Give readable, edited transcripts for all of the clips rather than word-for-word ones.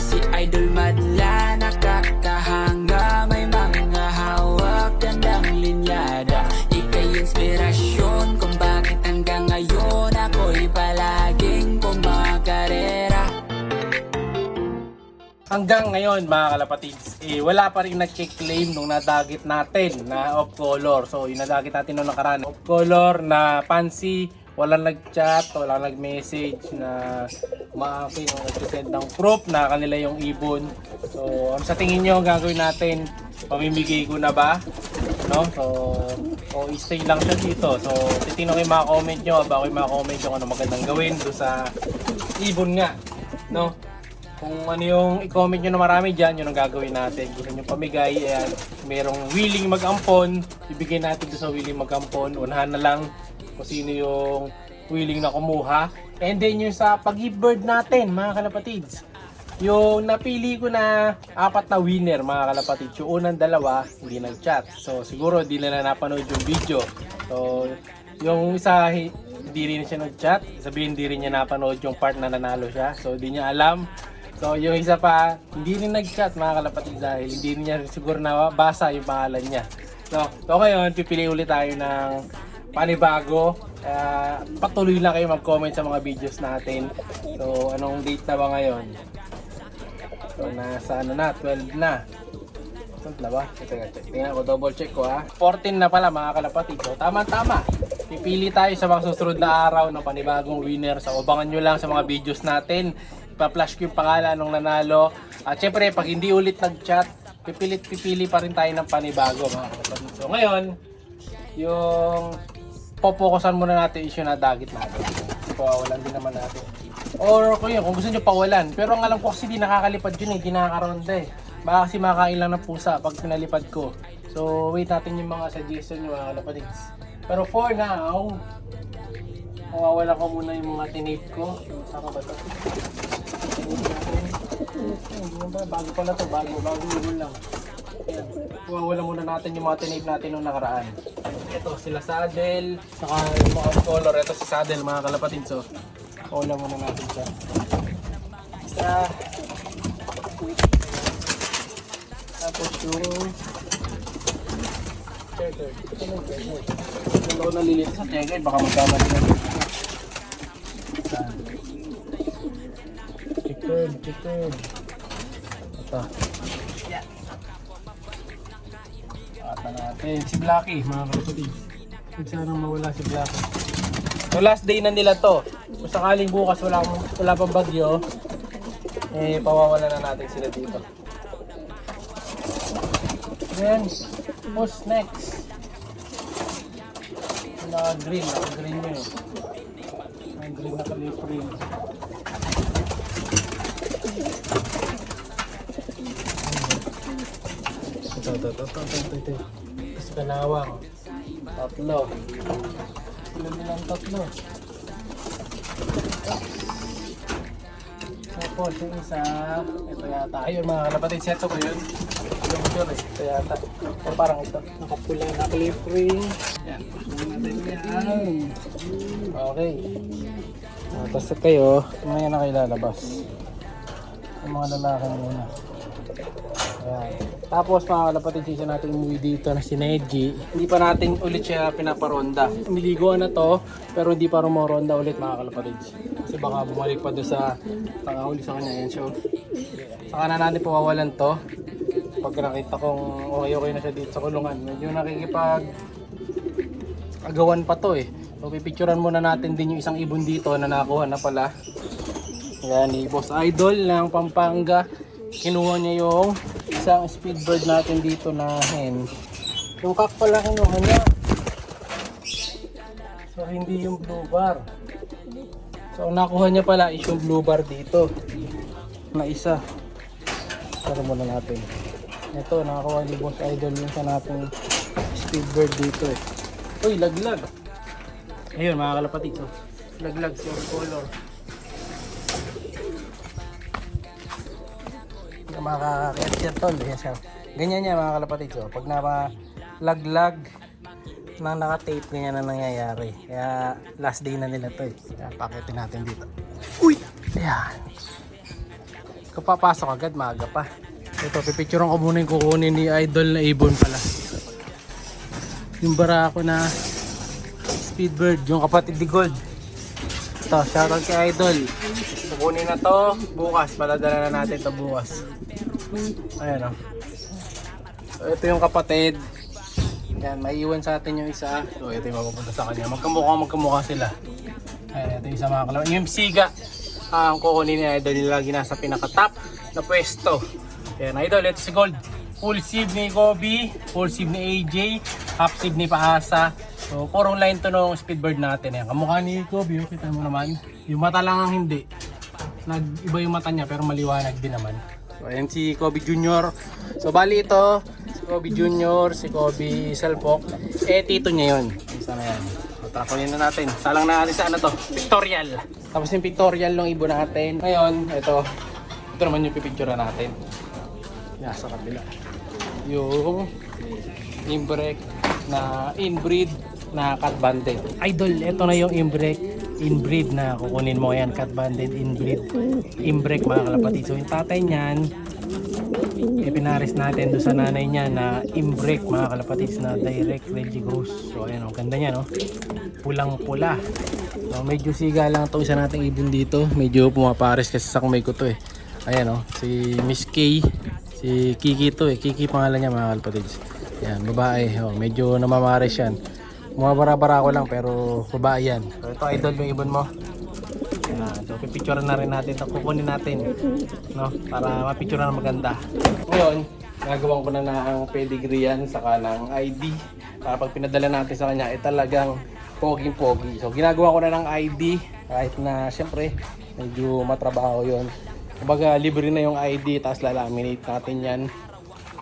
si Idol madla, nakakahanga, may mga hawak, gandang linyada. Ika'y inspirasyon kung bakit hanggang ngayon ako'y palaging kumakarera. Hanggang ngayon mga kalapatids, wala pa rin nag-claim nung nadagit natin na off color. So yung nadagit natin nung nakaraan, off color na fancy, walang nag-chat, walang nag-message na umaakin o nag-send ng proof na kanila yung ibon. So sa tingin nyo gagawin natin? Pamimigay ko na ba? No? So o stay lang siya dito. So titignan ko yung mga comment nyo, baka yung mga comment nyo ano magandang gawin doon sa ibon nga. No? Kung ano yung i-comment nyo na marami dyan, yun ang gagawin natin. Gusto nyo pamigay, ayan, merong willing mag-ampon, ibigay natin doon sa willing mag-ampon. Unahan na lang kung sino yung willing na kumuha. And then yung sa pag-give bird natin, mga kalapatids, yung napili ko na 4 na winner, mga kalapatids, yung unang 2, hindi nag-chat. So siguro hindi nila napanood yung video. So yung isa, hindi rin siya nag-chat, sabihin hindi rin niya napanood yung part na nanalo siya. So hindi niya alam. So yung isa pa, hindi rin nag-chat mga kalapatid dahil hindi niya siguro nabasa yung pangalan niya. So ngayon, pipili ulit tayo ng panibago. Patuloy lang kayo mag-comment sa mga videos natin. So anong date na ba ngayon? So nasa ano na, 12 na. Saan na ba? Tingnan ko, double check ko ha. 14 na pala mga kalapatid. So tama-tama. Pipili tayo sa mga susunod na araw ng panibagong winner. So abangan nyo lang sa mga videos natin. Ipa-flash ko yung pangalan nung nanalo. At syempre, pag hindi ulit nag-chat, pipili pa rin tayo ng panibago mga kapatid. So ngayon, yung popokusan muna natin issue na dagit natin. Pawawalan din naman natin. Or kung gusto nyo pawalan. Pero ang alam ko kasi di nakakalipad yun di nakakaronda eh. Baka kasi makakain lang ng pusa pag pinalipad ko. So wait natin yung mga suggestion nyo mga kapatids. Pero for now, mawawala ko muna yung mga tinate ko. Saka ba ito? Bago pala to, bago yun lang. Ayan. Mawawala muna natin yung mga tinate natin nung nakaraan. Ito sila saddle, saka yung mga color. Ito si saddle mga kalapatid. So, mawawala muna natin siya. Tapos yung checker. Ano ako nalilito sa checker, baka magkamali na. Chicken. Ito. Ata natin. Si Blacky, mga kapatid. Huwag sanang mawala si Blacky. So last day na nila to. Kung sakaling bukas wala pang bagyo, pawawala na natin sila dito. Then, what's next? Naka-green nyo eh. Naka-green na kaliprin. Ito. Tapos kalawang. 3. Sila nilang 3. Tapos yung isa, ito yata. Ayun mga kalapatid, seto ko yun. Ito yata. O parang ito. Nakapula na kalipring. Yan. Pusunin natin yan. Okay. Tapos kayo, mamaya na kayo lalabas. Yung mga lalaki muna. Ayan. Tapos mga kalapatid, sisa natin umuwi dito na si Neji. Hindi pa natin ulit siya pinaparonda. Niliguan na to, pero hindi pa rumoronda ulit mga kalapatid. Kasi baka bumalik pa doon sa pangahuli sa kanya. Yan siya. Saka na natin pawawalan to. Pag nakita kong okay na siya dito sa kulungan. Medyo nakikipag agawan pa to eh. So pipicturan muna natin din yung isang ibon dito na nakuha na pala. Yan, ni Boss Idol ng Pampanga. Kinuha niya yung isang speedbird natin dito na hen. Yung cock pala kinuha niya. So hindi yung blue bar. So nakuha niya pala is yung blue bar dito. Na isa. Tara muna natin. Ito, nakakuha ni Boss Idol yung sa nating speedbird dito eh. Uy, laglag. Ayun mga kalapatid. So, laglag yung color. Makaka-capture tol. Ganyan niya mga kalapatid. So, pag nalaglag nang naka-tape, ganyan na nangyayari. Kaya last day na nila to eh. Kaya pakitin natin dito. Uy! Ayan. kapapasok agad, maaga pa. Ito, pipicturean ko muna yung kukunin ni Idol na ibon pala. Yung barako na Speedbird, yung kapatid ni Gold. Ito, shoutout kay Idol. Kukunin na to bukas, paladala na natin to bukas. Ayan o. So, ito yung kapatid. Yan, maiiwan sa atin yung isa. So, ito yung mapupunta sa kanya. Magkamukha sila. Ayan, ito yung isa mga kalaban. Yung siga, ang kukunin ni Idol yung lagi nasa pinaka-top na pwesto. Ayan, Idol, ito si Gold. Full sieve ni Kobe, full sieve ni AJ, half sieve ni Paasa. So, purong line to nung Speedbird natin. Ayan, kamukha ni Kobe, oh, kita mo naman. Yung mata lang ang hindi. Nag-iba yung mata niya pero maliwanag din naman. So, ayan si Kobe Jr. So, bali ito, si Kobe Jr., si Kobe Salpok. Tito niya yun. Isa na yan. So, trakunin na natin. Salang na natin sa ano to, pictorial. Tapos yung pictorial ng ibon natin. Ngayon, ito naman yung pipicture natin. Nasa kabila. Yung inbreak na inbreed na cat banded. Idol, ito na yung inbreed na kukunin mo. Yan, cat banded inbreed. Inbreak mga kalapatid. So yung tatay niyan, ipinaris natin doon sa nanay niya na inbreak mga kalapatid na direct Reggie Gross. So ayan, ang ganda niya, no? Pulang pula. So medyo siga lang itong isa nating ibon dito. Medyo pumapares kasi sa kumay ko to eh. Ayan, si Miss K. Si Kiki to eh. Kiki pangalan niya mga kalapatids. Yan, babae. Medyo namamaris yan. Bumabara-bara ko lang pero babae yan. So ito Idol yung ibon mo. Yan. So pipicture na rin natin. Ito kukunin natin. No? Para mapicture na maganda. Ngayon, nagawa ko na ang pedigree yan. Saka ng ID. Para pag pinadala natin sa kanya, talagang poging-pogi. So ginagawa ko na ng ID. Kahit na syempre, medyo matrabaho yon. Kumbaga libre na yung ID, tapos lalaminate natin yan.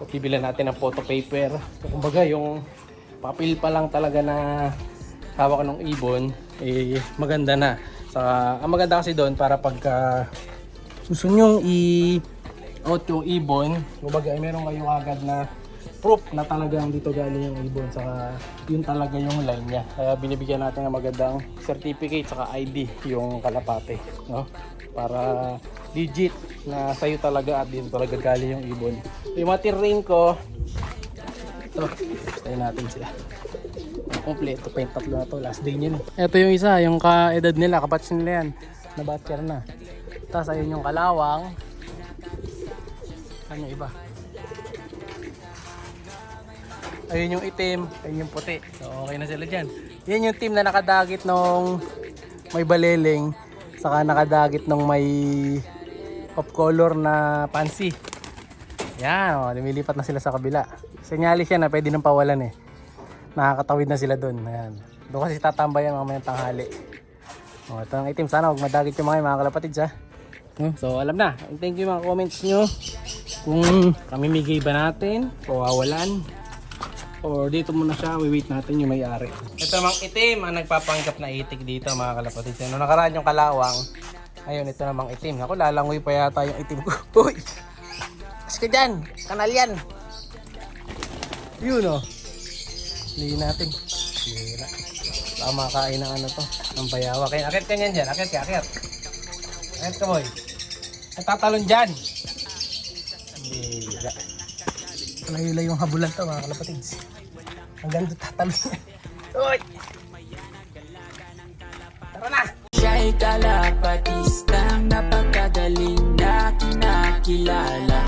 So, bibilan natin ng photo paper. So, kumbaga yung papel pa lang talaga na hawak ng ibon, maganda na. Ang maganda kasi doon para pagka gusto nyo i-out yung ibon, kumbaga meron kayo agad na proof na talagang dito galing yung ibon. Saka yun talaga yung line niya. Kaya binibigyan natin ng magandang certificate saka ID yung kalapate. No? Para legit na sa'yo talaga at dito talaga galing yung ibon. Yung matirrain ko, ito, tayo natin sila. Kompleto pa yung tatlo na to, last day nyo. Ito yung isa, yung ka-edad nila, kabatch nila yan. Nabatcher na. Tapos ayun yung kalawang. Ano yung iba? Ayun yung itim, ayun yung puti. So okay na sila dyan. Yan yung team na nakadagit nung may baleleng. Saka nakadagit nung may off color na pansy. Yan, lumilipat na sila sa kabila. Senyalis yan na pwede nang pawalan eh. Nakakatawid na sila doon. Ayan. Doon kasi tatambayan mamayang tanghali. Ito ang itim. Sana huwag madagit yung mga kalapatids ha. So alam na. Thank you mga comments nyo. Kung kamimigay ba natin o wawalan. Or dito muna siya, wait natin yung may-ari. Ito namang itim ang nagpapanggap na itik dito mga kalapatids. Nung nakaraan yung kalawang, ayun ito namang itim. Ako lalangoy pa yata yung itim ko. Uy! Kas ka dyan! Kanal yan! Yun o. Lihin natin. Hira. Baka makain ng ano to. Ng bayawa. Kaya akit ka nyan dyan. Akit ka, akit. Akit ka boy. At tatalon dyan. Hira. Layo-layo yung habulan to mga kalapatids. Hanggang doon tatalon. Uy! Tara na! Siya'y kalapatistang napakagaling na kinakilala.